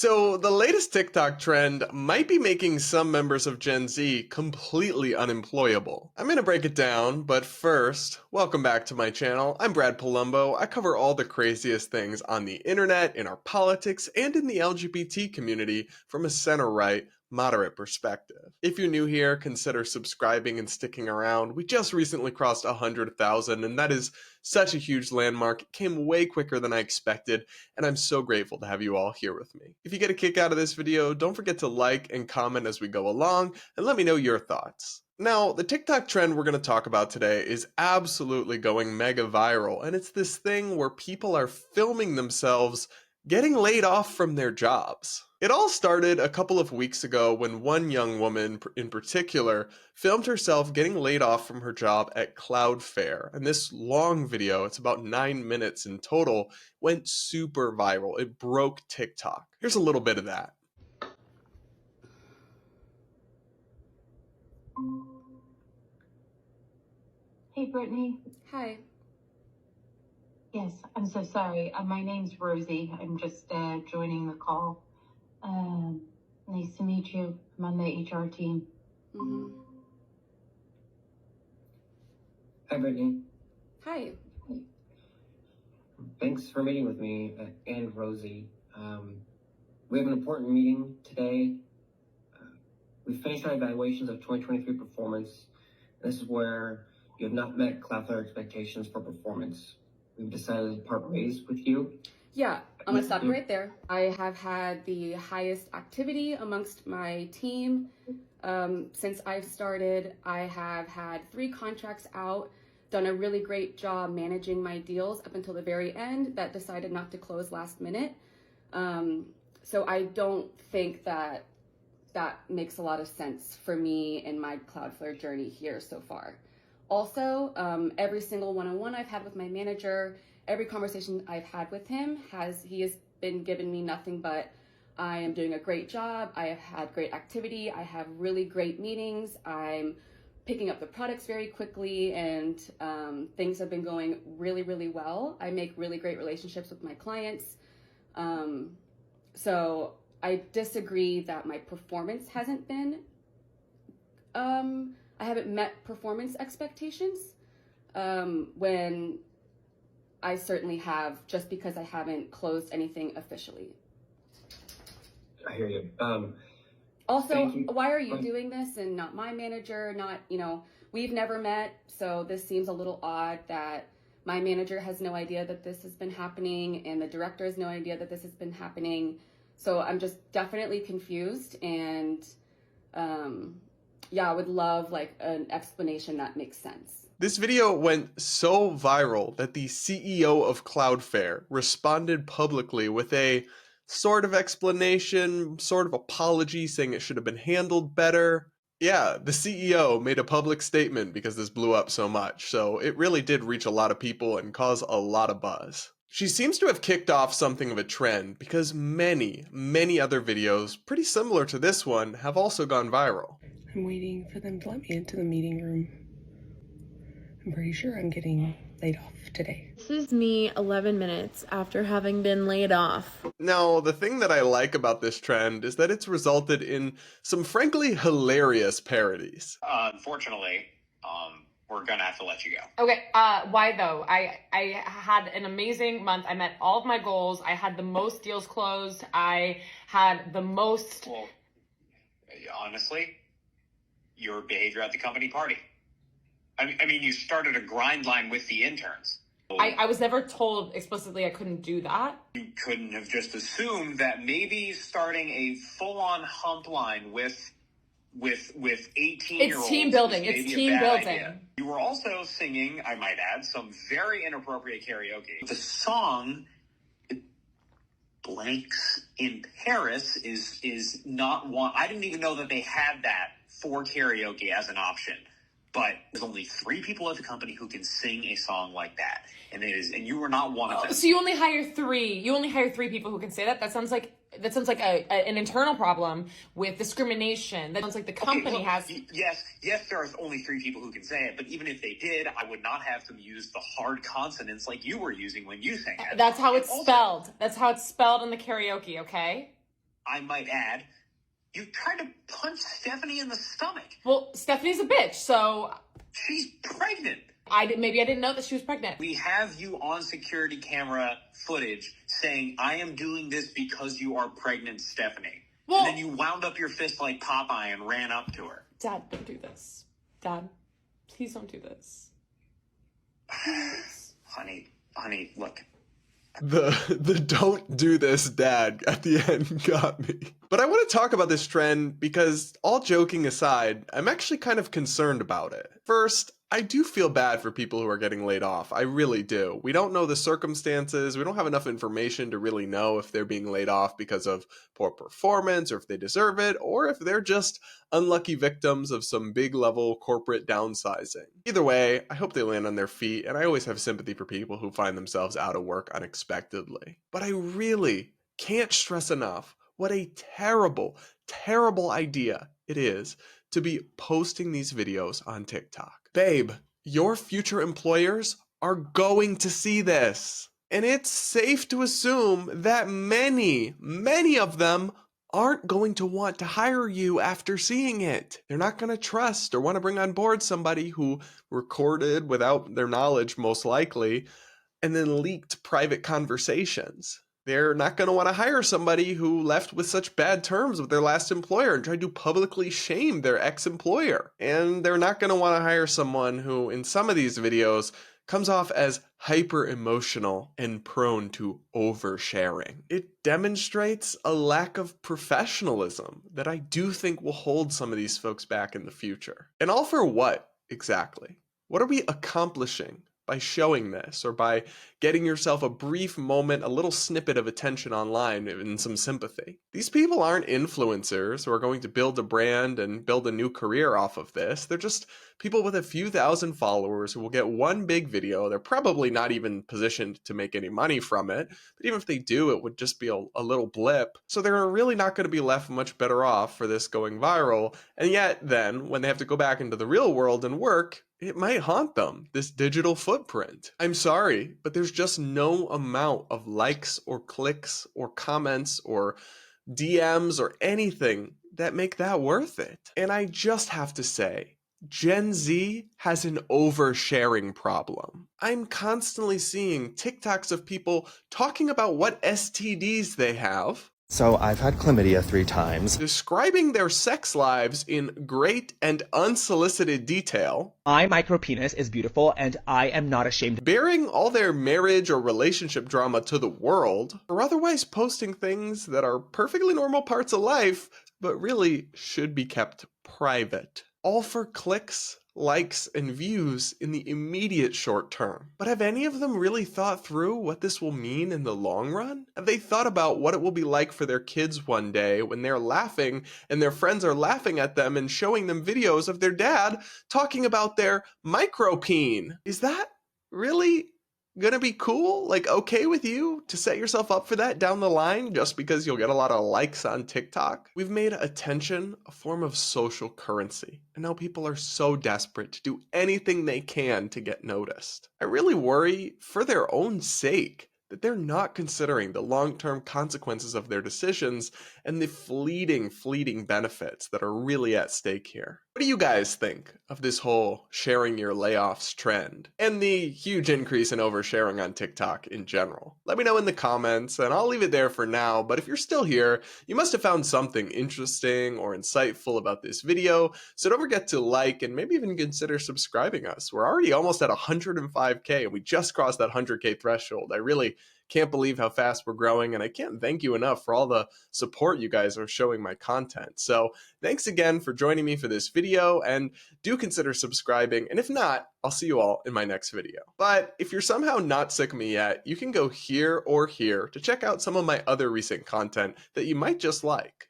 So, the latest TikTok trend might be making some members of Gen Z completely unemployable. I'm gonna break it down, but first, welcome back to my channel. I'm Brad Polumbo. I cover all the craziest things on the internet, in our politics, and in the LGBT community from a center-right, moderate perspective. If you're new here, consider subscribing and sticking around. We just recently crossed 100,000, and that is such a huge landmark. It came way quicker than I expected, and I'm so grateful to have you all here with me. If you get a kick out of this video, don't forget to like and comment as we go along, and let me know your thoughts. Now, the TikTok trend we're going to talk about today is absolutely going mega viral, and it's this thing where people are filming themselves getting laid off from their jobs. It all started a couple of weeks ago when one young woman in particular filmed herself getting laid off from her job at Cloudfare. And this long video, it's about 9 minutes in total, went super viral. It broke TikTok. Here's a little bit of that. Hey, Brittany. Hi. Yes, I'm so sorry. My name's Rosie. I'm just joining the call. Nice to meet you. I'm on the HR team. Hi, Brittany. Hi. Thanks for meeting with me and Rosie. We have an important meeting today. We finished our evaluations of 2023 performance. This is where you have not met Cloudflare expectations for performance. We've decided to part ways with you. Yeah, I'm gonna stop you right there. I have had the highest activity amongst my team. Since I've started, I have had 3 contracts out, done a really great job managing my deals up until the very end that decided not to close last minute. So I don't think that makes a lot of sense for me in my Cloudflare journey here so far. Also, every single one-on-one I've had with my manager, every conversation I've had with him, he has been giving me nothing but I am doing a great job, I have had great activity, I have really great meetings, I'm picking up the products very quickly, and things have been going really, really well. I make really great relationships with my clients. So I disagree that my performance hasn't been I haven't met performance expectations when I certainly have, just because I haven't closed anything officially. I hear you. Also, why are you doing this and not my manager? Not, we've never met, so this seems a little odd that my manager has no idea that this has been happening and the director has no idea that this has been happening. So I'm just definitely confused, and yeah, I would love an explanation that makes sense. This video went so viral that the CEO of Cloudflare responded publicly with a sort of explanation, sort of apology, saying it should have been handled better. Yeah, the CEO made a public statement because this blew up so much, so it really did reach a lot of people and cause a lot of buzz. She seems to have kicked off something of a trend because many, many other videos pretty similar to this one have also gone viral. I'm waiting for them to let me into the meeting room. I'm pretty sure I'm getting laid off today. This is me 11 minutes after having been laid off. Now, the thing that I like about this trend is that it's resulted in some frankly hilarious parodies. Unfortunately, we're gonna have to let you go. Okay, why though? I had an amazing month. I met all of my goals. I had the most deals closed. I had the most... Well, honestly, your behavior at the company party. I mean, you started a grind line with the interns. I was never told explicitly I couldn't do that. You couldn't have just assumed that maybe starting a full-on hump line with 18-year-olds. It's team building. It's team building. Idea. You were also singing, I might add, some very inappropriate karaoke. The song Blanks in Paris is not one. I didn't even know that they had that for karaoke as an option. But there's only 3 people at the company who can sing a song like that, and you were not one of them. So you only hire 3. You only hire 3 people who can say that. That sounds like an internal problem with discrimination. That sounds like the company has. Yes, there are only 3 people who can say it. But even if they did, I would not have them use the hard consonants like you were using when you sang it. That's how it's spelled. That's how it's spelled in the karaoke. Okay. I might add, you tried to punch Stephanie in the stomach. Well, Stephanie's a bitch, so She's pregnant. maybe I didn't know that she was pregnant. We have you on security camera footage saying, I am doing this because you are pregnant, Stephanie. Well, and then you wound up your fist like Popeye and ran up to her. Dad, don't do this. Dad, please don't do this. honey, look. The don't do this dad at the end got me. But I want to talk about this trend because, all joking aside, I'm actually kind of concerned about it. First, I do feel bad for people who are getting laid off. I really do. We don't know the circumstances. We don't have enough information to really know if they're being laid off because of poor performance or if they deserve it or if they're just unlucky victims of some big level corporate downsizing. Either way, I hope they land on their feet, and I always have sympathy for people who find themselves out of work unexpectedly. But I really can't stress enough what a terrible, terrible idea it is to be posting these videos on TikTok. Babe, your future employers are going to see this. And it's safe to assume that many of them aren't going to want to hire you after seeing it. They're not going to trust or want to bring on board somebody who recorded without their knowledge, most likely, and then leaked private conversations. They're not going to want to hire somebody who left with such bad terms with their last employer and tried to publicly shame their ex-employer. And they're not going to want to hire someone who, in some of these videos, comes off as hyper-emotional and prone to oversharing. It demonstrates a lack of professionalism that I do think will hold some of these folks back in the future. And all for what, exactly? What are we accomplishing by showing this, or by getting yourself a brief moment, a little snippet of attention online and some sympathy? These people aren't influencers who are going to build a brand and build a new career off of this. They're just people with a few thousand followers who will get one big video. They're probably not even positioned to make any money from it, but even if they do, it would just be a little blip. So they're really not going to be left much better off for this going viral. And yet then, when they have to go back into the real world and work, it might haunt them, this digital footprint. I'm sorry, but there's just no amount of likes or clicks or comments or DMs or anything that make that worth it. And I just have to say, Gen Z has an oversharing problem. I'm constantly seeing TikToks of people talking about what STDs they have. So I've had chlamydia 3 times. Describing their sex lives in great and unsolicited detail. My micropenis is beautiful and I am not ashamed. Bearing all their marriage or relationship drama to the world, or otherwise posting things that are perfectly normal parts of life, but really should be kept private. All for clicks, likes, and views in the immediate short term. But have any of them really thought through what this will mean in the long run? Have they thought about what it will be like for their kids one day when they're laughing and their friends are laughing at them and showing them videos of their dad talking about their micropeen? Is that really gonna be cool? Like, okay with you to set yourself up for that down the line just because you'll get a lot of likes on TikTok? We've made attention a form of social currency, and now people are so desperate to do anything they can to get noticed. I really worry, for their own sake, that they're not considering the long-term consequences of their decisions and the fleeting benefits that are really at stake here. What do you guys think of this whole sharing your layoffs trend and the huge increase in oversharing on TikTok in general? Let me know in the comments, and I'll leave it there for now, but if you're still here, you must have found something interesting or insightful about this video, so don't forget to like and maybe even consider subscribing us. We're already almost at 105K, and we just crossed that 100K threshold. I really can't believe how fast we're growing, and I can't thank you enough for all the support you guys are showing my content. So thanks again for joining me for this video, and do consider subscribing, and if not, I'll see you all in my next video. But if you're somehow not sick of me yet, you can go here or here to check out some of my other recent content that you might just like.